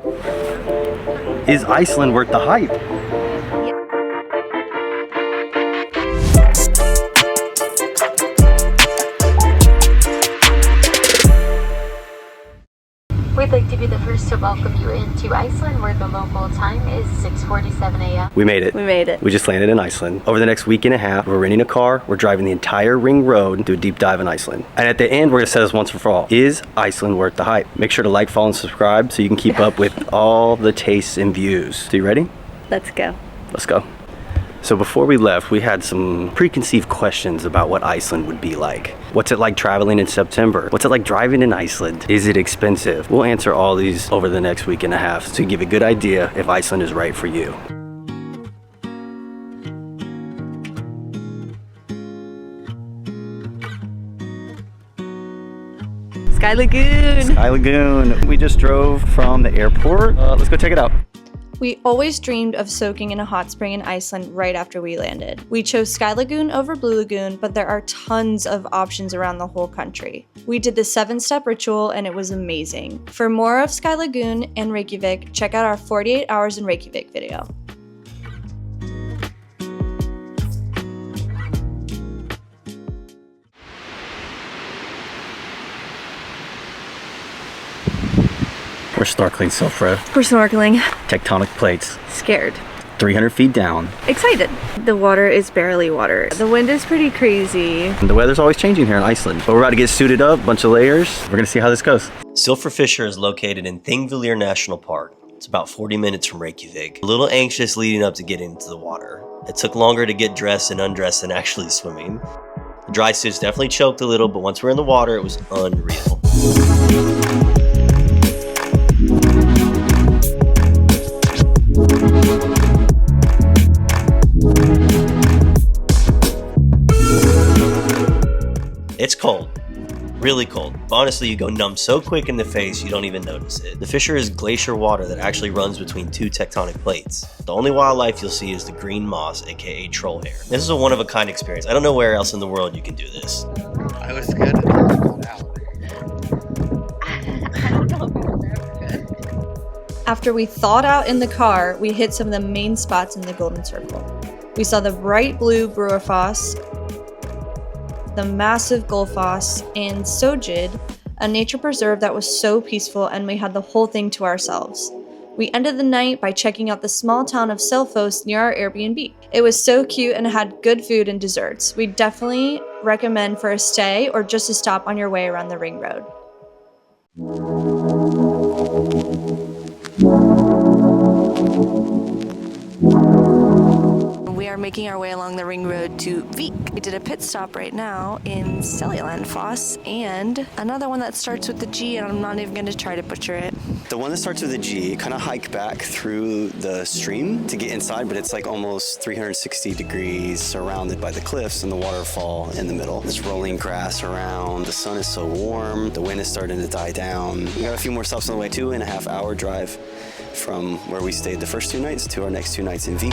Is Iceland worth the hype? We'd like to be the first to welcome you into Iceland, where the local time is 6:47 a.m. We made it. We made it. We just landed in Iceland. Over the next week and a half, we're renting a car, we're driving the entire ring road and do a deep dive in Iceland. And at the end, we're gonna set this once and for all. Is Iceland worth the hype? Make sure to like, follow, and subscribe so you can keep up with all the tastes and views. So you ready? Let's go. Let's go. So before we left, we had some preconceived questions about what Iceland would be like. What's it like traveling in September? What's it like driving in Iceland? Is it expensive? We'll answer all these over the next week and a half to give you a good idea if Iceland is right for you. Sky Lagoon. Sky Lagoon. We just drove from the airport. Let's go check it out. We always dreamed of soaking in a hot spring in Iceland right after we landed. We chose Sky Lagoon over Blue Lagoon, but there are tons of options around the whole country. We did the 7-step ritual and it was amazing. For more of Sky Lagoon and Reykjavik, check out our 48 Hours in Reykjavik video. We're snorkeling, Sylfra. We're snorkeling. Tectonic plates. Scared. 300 feet down. Excited. The water is barely water. The wind is pretty crazy. And the weather's always changing here in Iceland. But we're about to get suited up, bunch of layers. We're gonna see how this goes. Silfrafisher is located in Thingvellir National Park. It's about 40 minutes from Reykjavik. A little anxious leading up to getting into the water. It took longer to get dressed and undressed than actually swimming. The dry suits definitely choked a little, but once we're in the water, it was unreal. It's cold, really cold. Honestly, you go numb so quick in the face you don't even notice it. The fissure is glacier water that actually runs between two tectonic plates. The only wildlife you'll see is the green moss, aka troll hair. This is a one-of-a-kind experience. I don't know where else in the world you can do this. I was good and then I pulled out. I don't know if it was ever good. After we thawed out in the car, we hit some of the main spots in the Golden Circle. We saw the bright blue Brewerfoss, the massive Gullfoss, and Sojid, a nature preserve that was so peaceful and we had the whole thing to ourselves. We ended the night by checking out the small town of Selfoss near our Airbnb. It was so cute and had good food and desserts. We definitely recommend for a stay or just a stop on your way around the ring road. We are making our way along the ring road to Vik. We did a pit stop right now in Seljalandsfoss and another one that starts with the G, and I'm not even going to try to butcher it. The one that starts with a G, kind of hike back through the stream to get inside, but it's like almost 360 degrees surrounded by the cliffs and the waterfall in the middle. There's rolling grass around. The sun is so warm. The wind is starting to die down. We got a few more stops on the way, 2.5 hour drive from where we stayed the first 2 nights to our next 2 nights in Vik.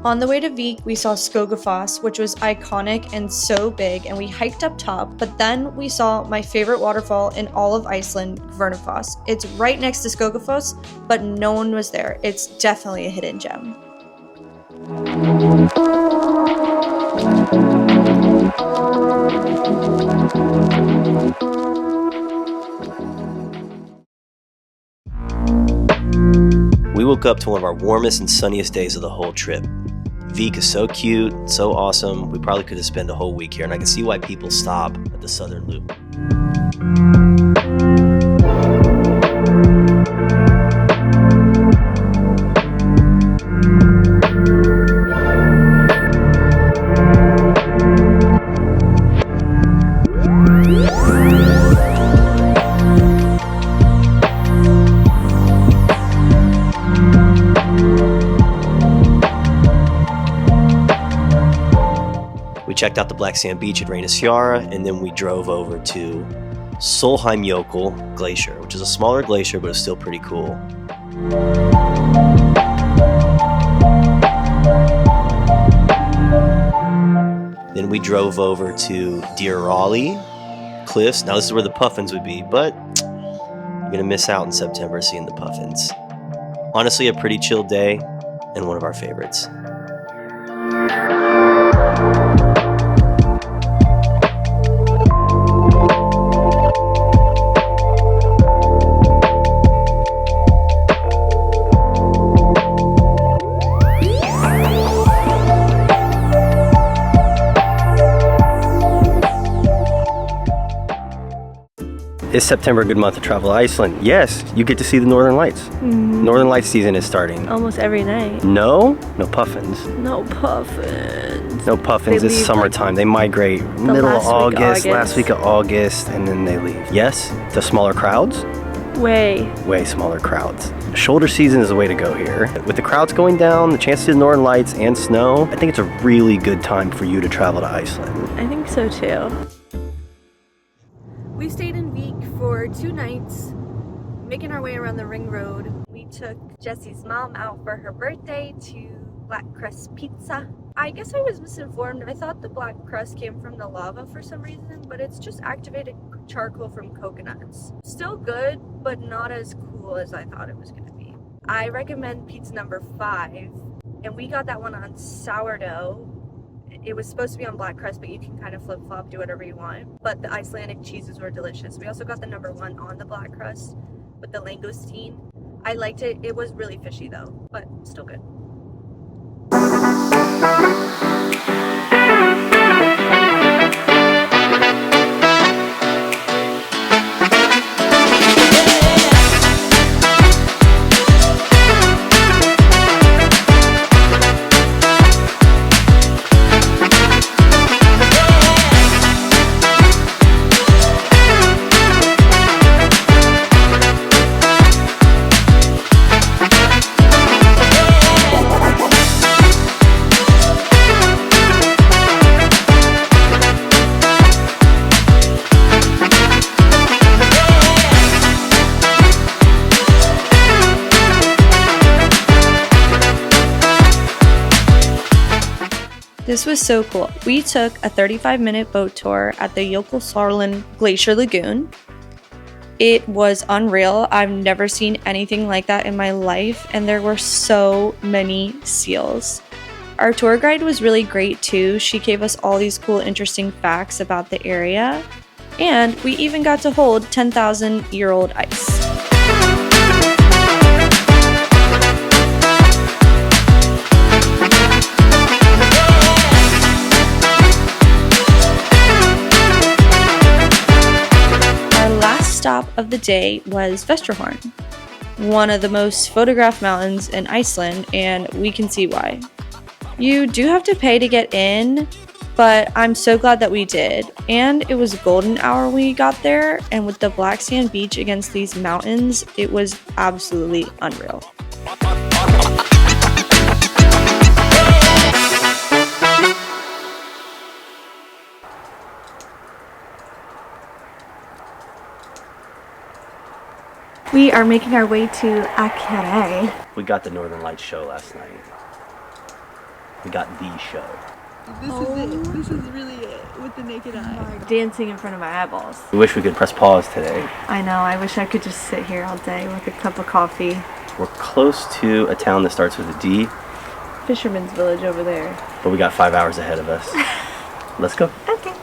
On the way to Vik, we saw Skogafoss, which was iconic and so big, and we hiked up top, but then we saw my favorite waterfall in all of Iceland, Vernafoss. It's right next to Skogafoss, but no one was there. It's definitely a hidden gem. We woke up to one of our warmest and sunniest days of the whole trip. Vik is so cute, so awesome. We probably could have spent a whole week here, and I can see why people stop at the Southern Loop. We checked out the black sand beach at Reynisfjara, and then we drove over to Solheimjökull Glacier, which is a smaller glacier, but it's still pretty cool. Then we drove over to Dýralíð Cliffs. Now this is where the puffins would be, but you're gonna miss out in September seeing the puffins. Honestly, a pretty chill day and one of our favorites. Is September a good month to travel to Iceland? Yes, you get to see the Northern Lights. Northern Lights season is starting. Almost every night. No puffins. No puffins. No puffins. It's summertime. They migrate middle of August, last week of August, and then they leave. Yes, the smaller crowds. Way smaller crowds. Shoulder season is the way to go here. With the crowds going down, the chance to see the Northern Lights and snow, I think it's a really good time for you to travel to Iceland. I think so too. We stayed in Vik for 2 nights, making our way around the ring road. We took Jesse's mom out for her birthday to Black Crust Pizza. I guess I was misinformed. I thought the black crust came from the lava for some reason, but it's just activated charcoal from coconuts. Still good, but not as cool as I thought it was gonna be. I recommend pizza number 5, and we got that one on sourdough. It was supposed to be on black crust, but you can kind of flip-flop, do whatever you want. But the Icelandic cheeses were delicious. We also got the number 1 on the black crust with the langoustine. I liked it. It was really fishy though, but still good. This was so cool. We took a 35-minute boat tour at the Jökulsárlón Glacier Lagoon. It was unreal. I've never seen anything like that in my life, and there were so many seals. Our tour guide was really great too. She gave us all these cool, interesting facts about the area, and we even got to hold 10,000-year-old ice. Stop of the day was Vestrahorn, one of the most photographed mountains in Iceland, and we can see why. You do have to pay to get in, but I'm so glad that we did. And it was golden hour when we got there, and with the black sand beach against these mountains, it was absolutely unreal. We are making our way to Akerey. We got the Northern Lights show last night. We got the show. This is it. This is really it with the naked eye. Dancing in front of my eyeballs. We wish we could press pause today. I know, I wish I could just sit here all day with a cup of coffee. We're close to a town that starts with a D, Fisherman's Village over there. but we got 5 hours ahead of us. Let's go. Okay.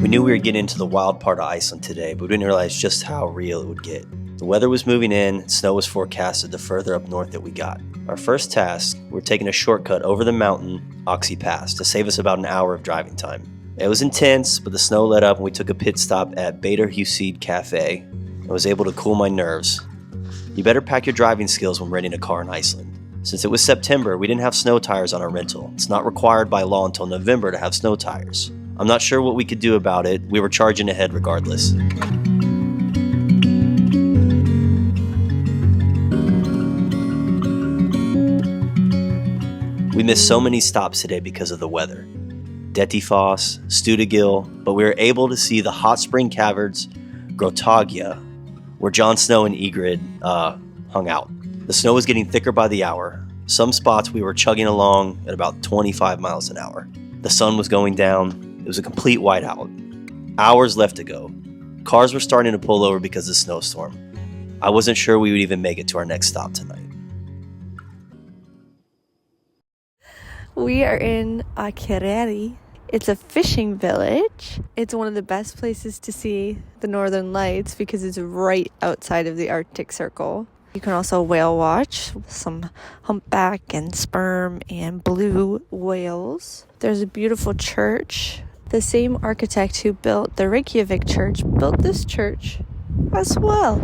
We knew we were getting into the wild part of Iceland today, but we didn't realize just how real it would get. The weather was moving in, snow was forecasted the further up north that we got. Our first task, we're taking a shortcut over the mountain, Oxy Pass, to save us about an hour of driving time. It was intense, but the snow let up and we took a pit stop at Beitar Húsið Cafe and was able to cool my nerves. You better pack your driving skills when renting a car in Iceland. Since it was September, we didn't have snow tires on our rental. It's not required by law until November to have snow tires. I'm not sure what we could do about it. We were charging ahead regardless. We missed so many stops today because of the weather. Dettifoss, Studegill, but we were able to see the hot spring caverns Grotagia, where Jon Snow and Ygritte hung out. The snow was getting thicker by the hour. Some spots we were chugging along at about 25 miles an hour. The sun was going down. It was a complete whiteout. Hours left to go. Cars were starting to pull over because of the snowstorm. I wasn't sure we would even make it to our next stop tonight. We are in Akureyri. It's a fishing village. It's one of the best places to see the northern lights because it's right outside of the Arctic Circle. You can also whale watch some humpback and sperm and blue whales. There's a beautiful church. The same architect who built the Reykjavik church built this church as well.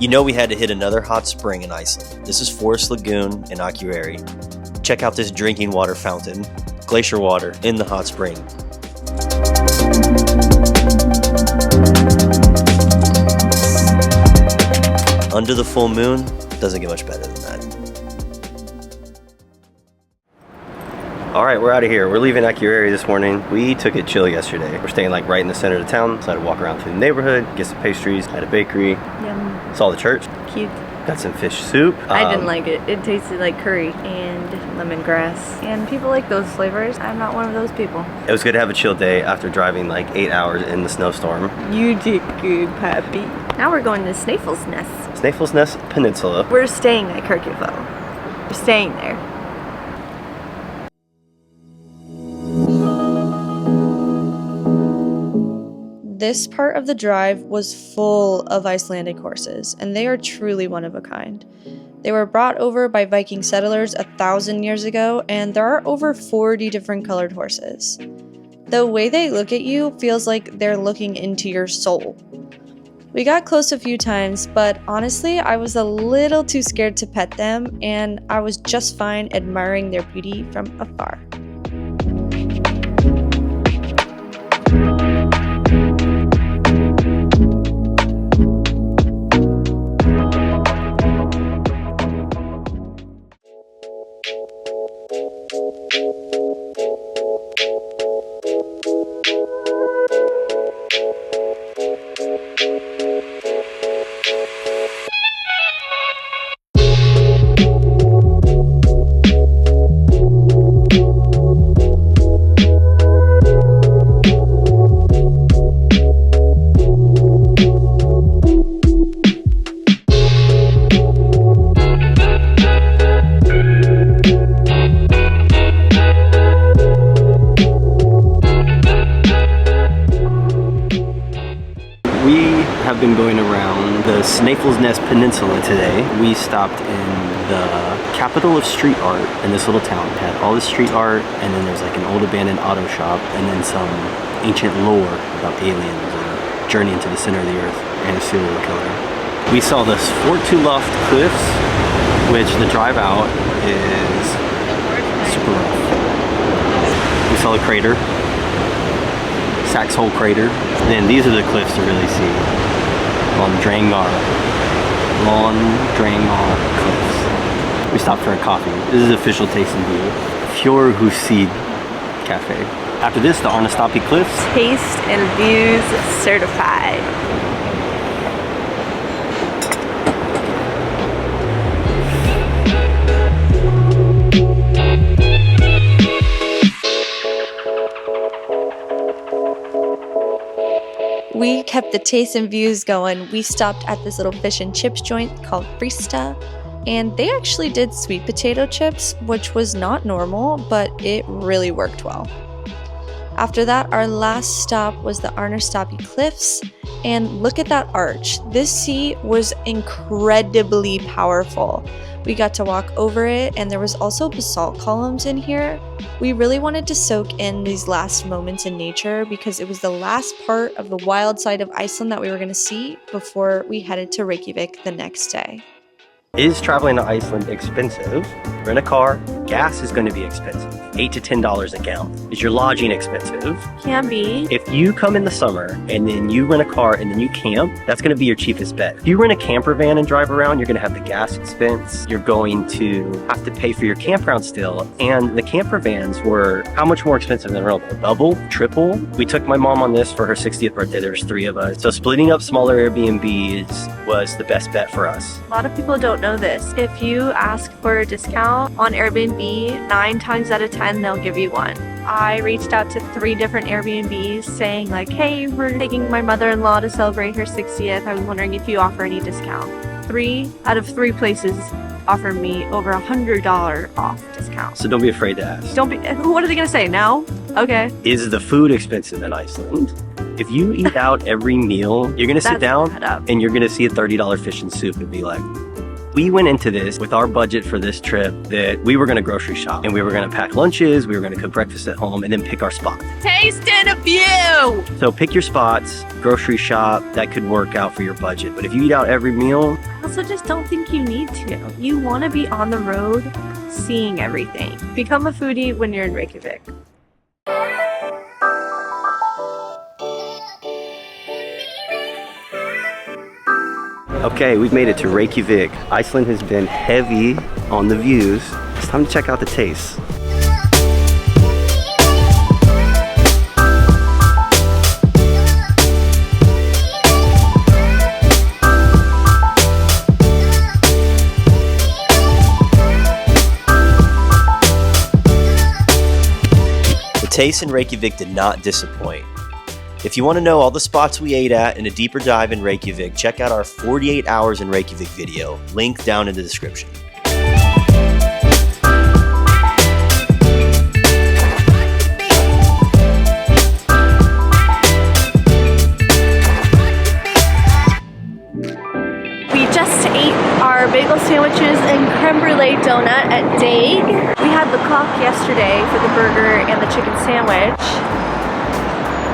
You know we had to hit another hot spring in Iceland. This is Forest Lagoon in Akureyri. Check out this drinking water fountain, glacier water in the hot spring. Under the full moon, doesn't get much better than that. All right, we're out of here. We're leaving Akureyri this morning. We took it chill yesterday. We're staying like right in the center of the town, so I had to walk around through the neighborhood, get some pastries at a bakery. Yum. Saw the church. Cute. Got some fish soup. I didn't like it. It tasted like curry and lemongrass. And people like those flavors. I'm not one of those people. It was good to have a chill day after driving like 8 hours in the snowstorm. You did good, Pappy. Now we're going to Snæfell's Nest. Snæfell's Nest Peninsula. We're staying at Kirkjufell. We're staying there. This part of the drive was full of Icelandic horses, and they are truly one of a kind. They were brought over by Viking settlers 1,000 years ago, and there are over 40 different colored horses. The way they look at you feels like they're looking into your soul. We got close a few times, but honestly, I was a little too scared to pet them, and I was just fine admiring their beauty from afar. Have been going around the Snæfell's Nest Peninsula today. We stopped in the capital of street art in this little town. It had all this street art, and then there's like an old abandoned auto shop, and then some ancient lore about aliens and journey into the center of the earth and a serial killer. We saw the Svartuluft cliffs, which the drive out is super rough. We saw the crater, Saxhole crater. Then these are the cliffs to really see. Longdrangar cliffs. We stopped for a coffee. This is official tasting view. Fjordhusid Cafe. After this, the Arnastapi Cliffs. Taste and views certified. We kept the taste and views going. We stopped at this little fish and chips joint called Frista, and they actually did sweet potato chips, which was not normal, but it really worked well. After that, our last stop was the Arnastapi Cliffs, and look at that arch. This sea was incredibly powerful. We got to walk over it, and there was also basalt columns in here. We really wanted to soak in these last moments in nature because it was the last part of the wild side of Iceland that we were going to see before we headed to Reykjavik the next day. Is traveling to Iceland expensive? Rent a car, gas is going to be expensive, $8 to $10 a gallon. Is your lodging expensive? Can be. If you come in the summer and then you rent a car and then you camp, that's going to be your cheapest bet. If you rent a camper van and drive around, you're going to have the gas expense. You're going to have to pay for your campground still. And the camper vans were how much more expensive than rental? Double, triple? We took my mom on this for her 60th birthday. There's 3 of us. So splitting up smaller Airbnbs was the best bet for us. A lot of people don't know this. If you ask for a discount on Airbnb, 9 times out of 10, they'll give you one. I reached out to 3 different Airbnbs saying like, hey, we're taking my mother-in-law to celebrate her 60th. I was wondering if you offer any discount. 3 out of 3 places offered me over $100 off discount. So don't be afraid to ask. What are they gonna say? No? Okay. Is the food expensive in Iceland? If you eat out every meal, you're gonna sit down and you're gonna see a $30 fish and soup and be like, we went into this with our budget for this trip that we were gonna grocery shop and we were gonna pack lunches, we were gonna cook breakfast at home and then pick our spot. Tasting a few! So pick your spots, grocery shop, that could work out for your budget. But if you eat out every meal, I also just don't think you need to. You wanna be on the road seeing everything. Become a foodie when you're in Reykjavik. Okay, we've made it to Reykjavik. Iceland has been heavy on the views. It's time to check out the tastes. the taste in Reykjavik did not disappoint. If you want to know all the spots we ate at and a deeper dive in Reykjavik, check out our 48 hours in Reykjavik video, link down in the description. We just ate our bagel sandwiches and creme brulee donut at Daig. We had the cock yesterday for the burger and the chicken sandwich.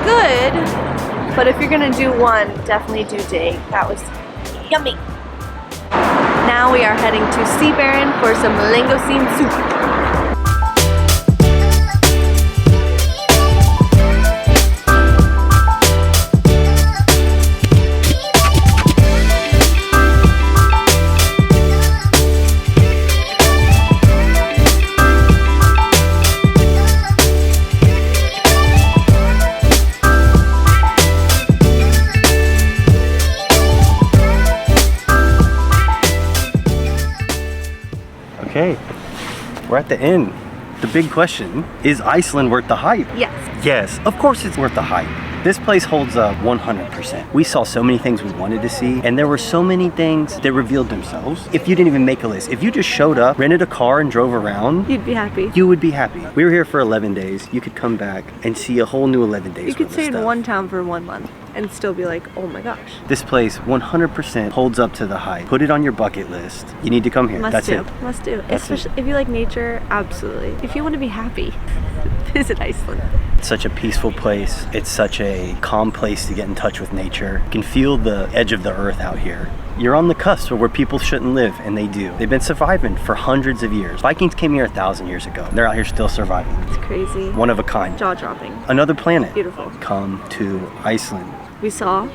Good, but if you're gonna do one, definitely do Daig. That was yummy. Now we are heading to Sea Baron for some linguine soup. Okay, we're at the end. The big question, is Iceland worth the hype? Yes. Yes, of course it's worth the hype. This place holds up 100%. We saw so many things we wanted to see, and there were so many things that revealed themselves. If you didn't even make a list, if you just showed up, rented a car and drove around, You'd be happy. you would be happy. We were here for 11 days. You could come back and see a whole new 11 days You could worth stay of in stuff. one town for 1 month and still be like, oh my gosh. This place 100% holds up to the hype. Put it on your bucket list. You need to come here. That's it. Must do. That's Especially if you like nature, absolutely. If you want to be happy, visit Iceland. It's such a peaceful place. It's such a calm place to get in touch with nature. You can feel the edge of the earth out here. You're on the cusp of where people shouldn't live, and they do. They've been surviving for hundreds of years. Vikings came here 1,000 years ago. They're out here still surviving. It's crazy. One of a kind. Jaw-dropping. Another planet. Beautiful. Come to Iceland. We saw.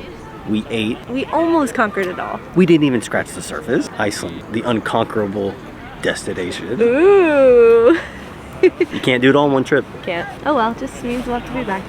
We ate. We almost conquered it all. We didn't even scratch the surface. Iceland, the unconquerable destination. Ooh. You can't do it all in one trip. Can't. Oh well, just means we'll have to be back.